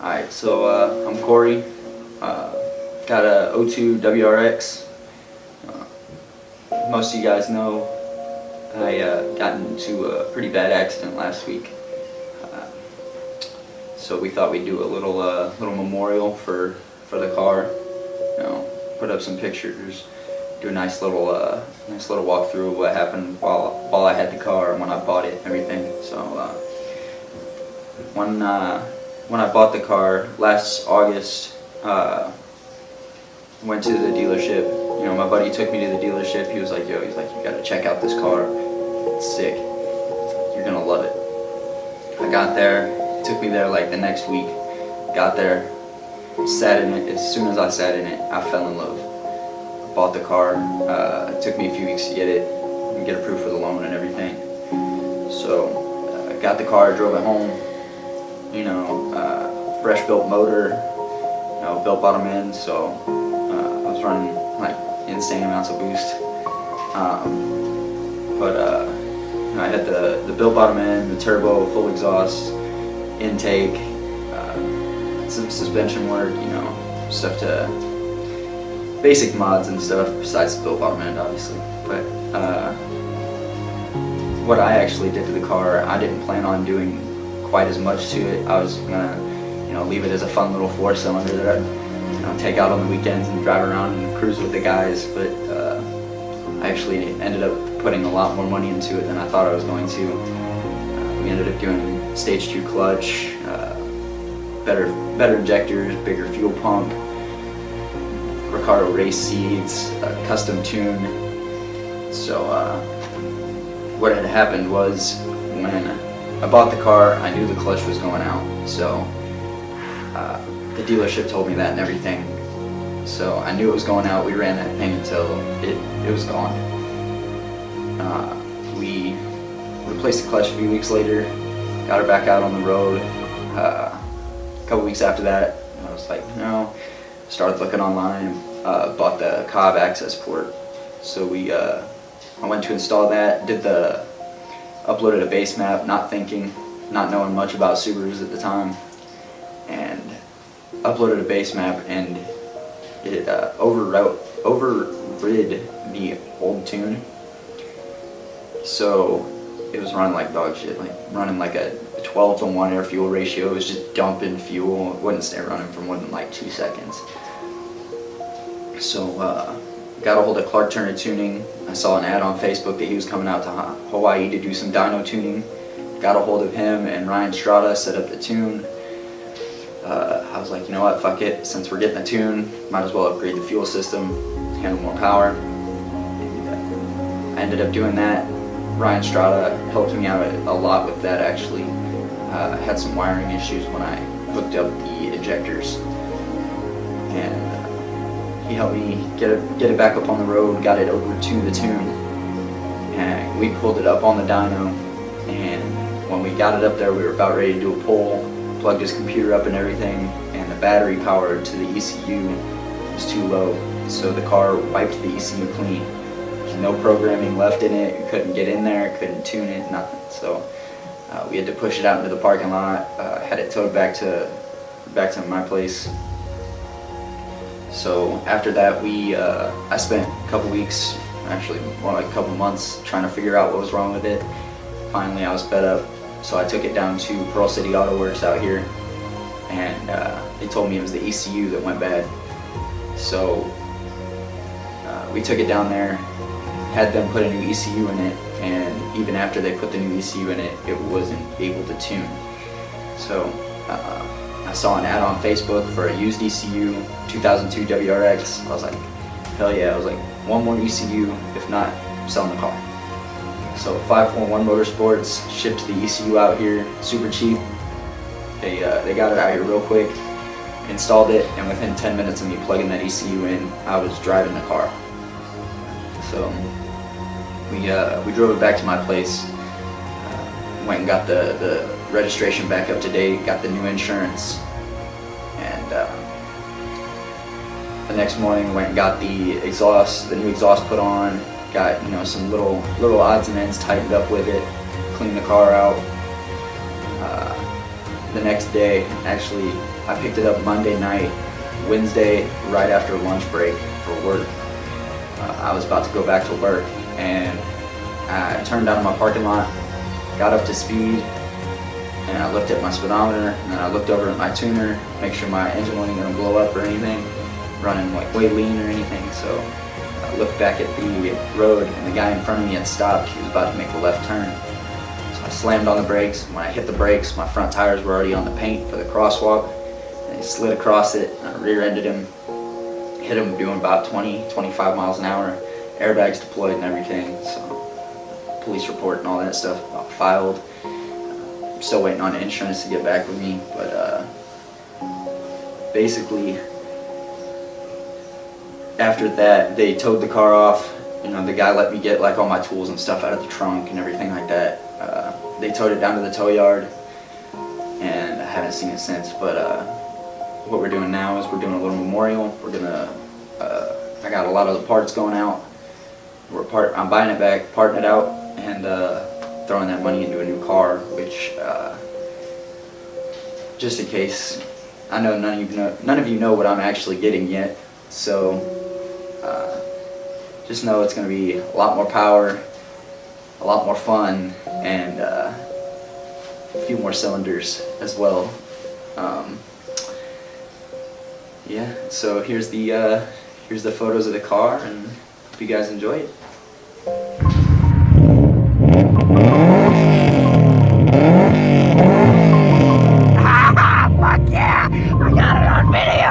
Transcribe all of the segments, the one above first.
Alright, so I'm Corey. Got a 02 WRX. Most of you guys know I got into a pretty bad accident last week. So we thought we'd do a little memorial for the car. You know, put up some pictures, do a nice little walkthrough of what happened while I had the car and when I bought it and everything. So when I bought the car last August, went to the dealership. You know, my buddy took me to the dealership. He was like, "Yo," he's like, "You gotta check out this car. It's sick. You're gonna love it." I got there. It took me there like the next week. Got there, sat in it. As soon as I sat in it, I fell in love. Bought the car. It took me a few weeks to get it and get approved for the loan and everything. So I got the car, drove it home. You know, fresh built motor. You know, built bottom end. So I was running like insane amounts of boost. You know, I had the built bottom end, the turbo, full exhaust, intake, some suspension work, you know, stuff to basic mods and stuff besides the built bottom end, obviously. But what I actually did to the car, I didn't plan on doing quite as much to it. I was gonna, you know, leave it as a fun little 4-cylinder that I'd, you know, take out on the weekends and drive around and cruise with the guys. But I actually ended up putting a lot more money into it than I thought I was going to. We ended up doing stage 2 clutch, better injectors, bigger fuel pump, Recaro race seats, custom tune. So what had happened was when I bought the car, I knew the clutch was going out. So the dealership told me that and everything. So I knew it was going out. We ran that thing until it was gone. We replaced the clutch a few weeks later, got her back out on the road. A couple weeks after that, I was like, no, started looking online, bought the Cobb access port. So I went to install that, uploaded a base map, not knowing much about Subarus at the time, and uploaded a base map, and it overrid the old tune. So it was running like dog shit, like running like a 12-to-1 air fuel ratio. It was just dumping fuel. It wouldn't stay running for more than like 2 seconds. So got a hold of Clark Turner Tuning. I saw an ad on Facebook that he was coming out to Hawaii to do some dyno tuning. Got a hold of him and Ryan Strada, set up the tune. I was like, you know what, fuck it. Since we're getting a tune, might as well upgrade the fuel system, handle more power. And I ended up doing that. Ryan Strada helped me out a lot with that, actually. I had some wiring issues when I hooked up the injectors. And he helped me get it back up on the road, got it over to the tune. And we pulled it up on the dyno. And when we got it up there, we were about ready to do a pull. Plugged his computer up and everything, and the battery power to the ECU was too low, so the car wiped the ECU clean. There's no programming left in it. You couldn't get in there, couldn't tune it, nothing. So we had to push it out into the parking lot. Had it towed back to my place. So after that, I spent a couple weeks, actually more like a couple months, trying to figure out what was wrong with it. Finally, I was fed up. So I took it down to Pearl City Auto Works out here, and they told me it was the ECU that went bad. So we took it down there, had them put a new ECU in it, and even after they put the new ECU in it, it wasn't able to tune. So I saw an ad on Facebook for a used ECU, 2002 WRX. I was like, hell yeah. I was like, one more ECU, if not, I'm selling the car. So 541 Motorsports shipped the ECU out here, super cheap. They got it out here real quick, installed it, and within 10 minutes of me plugging that ECU in, I was driving the car. So we drove it back to my place, went and got the registration back up to date, got the new insurance, and the next morning went and got the new exhaust put on. Got, you know, some little odds and ends tightened up with it, cleaned the car out. the next day. Actually, I picked it up Monday night, Wednesday right after lunch break for work. I was about to go back to work, and I turned out of my parking lot, got up to speed, and I looked at my speedometer, and then I looked over at my tuner, make sure my engine wasn't going to blow up or anything, running like way lean or anything. So I looked back at the road, and the guy in front of me had stopped. He was about to make a left turn. So I slammed on the brakes. When I hit the brakes, my front tires were already on the paint for the crosswalk, and he slid across it, and I rear-ended him, hit him doing about 20-25 miles an hour, airbags deployed and everything. So police report and all that stuff filed. I'm still waiting on insurance to get back with me, but basically after that they towed the car off. You know, the guy let me get like all my tools and stuff out of the trunk and everything like that. They towed it down to the tow yard, and I haven't seen it since. But what we're doing now is we're doing a little memorial. We're gonna I got a lot of the parts going out. I'm buying it back, parting it out, and throwing that money into a new car, which just in case, I know none of you know what I'm actually getting yet, so just know it's going to be a lot more power, a lot more fun, and a few more cylinders as well. Yeah, so here's the photos of the car, and hope you guys enjoy it. Fuck yeah! I got it on video!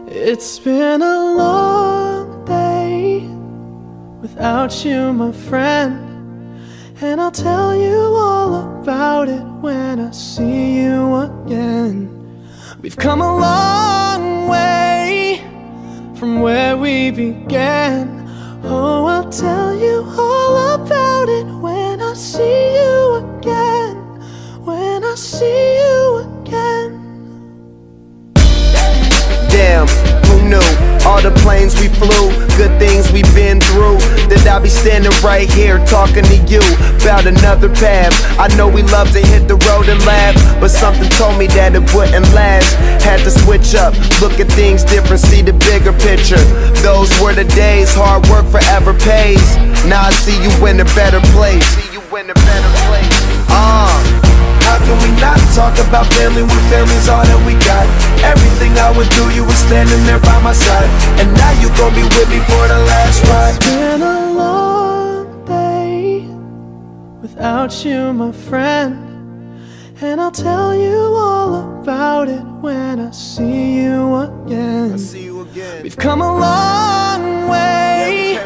It's been a long day without you, my friend, and I'll tell you all about it when I see you again. We've come a long way from where we began. Oh, I'll tell you all about it when I see you again. When I see you again. Damn, who knew? All the planes we flew, good things we've been through. That I'll be standing right here talking to you about another path. I know we love to hit the road and laugh, but something told me that it wouldn't last. Had to switch up, look at things different, see the bigger picture. Those were the days, hard work forever pays. Now I see you in a better place. How can we not talk about family when family's all that we got? Everything I would do, you were standing there by my side, and now you gon' be with me for the last ride. It's been a long day without you, my friend, and I'll tell you all about it when I see you again. We've come a long way,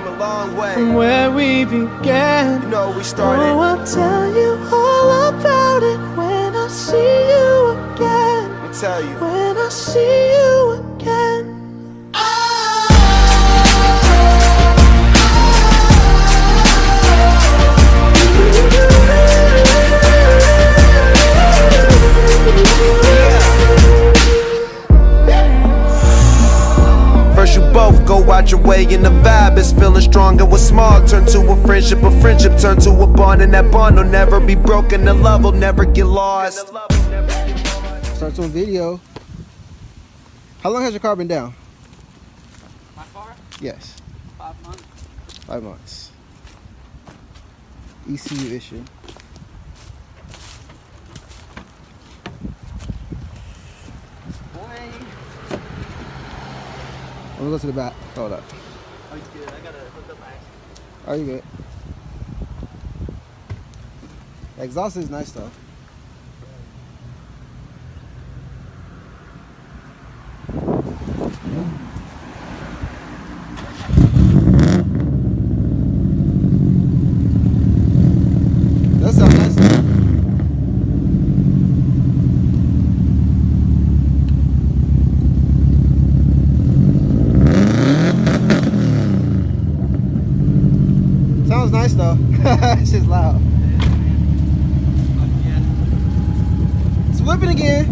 from where we began. You know we started. Oh, I'll tell you all about it when I see you again. Let me tell you. When I see you again. First you both go out your way and the vibe is feeling strong. And what's small turn to a friendship turn to a bond, and that bond will never be broken. The love will never get lost. Starts on video. How long has your car been down? My car? Yes. 5 months. 5 months. ECU issue. Boy. I'm gonna go to the back. Hold up. Oh, it's good. I gotta hook up my axle. Are you good? The exhaust is nice though. That sounds nice though. Sounds nice though. It's just loud. It's whipping again.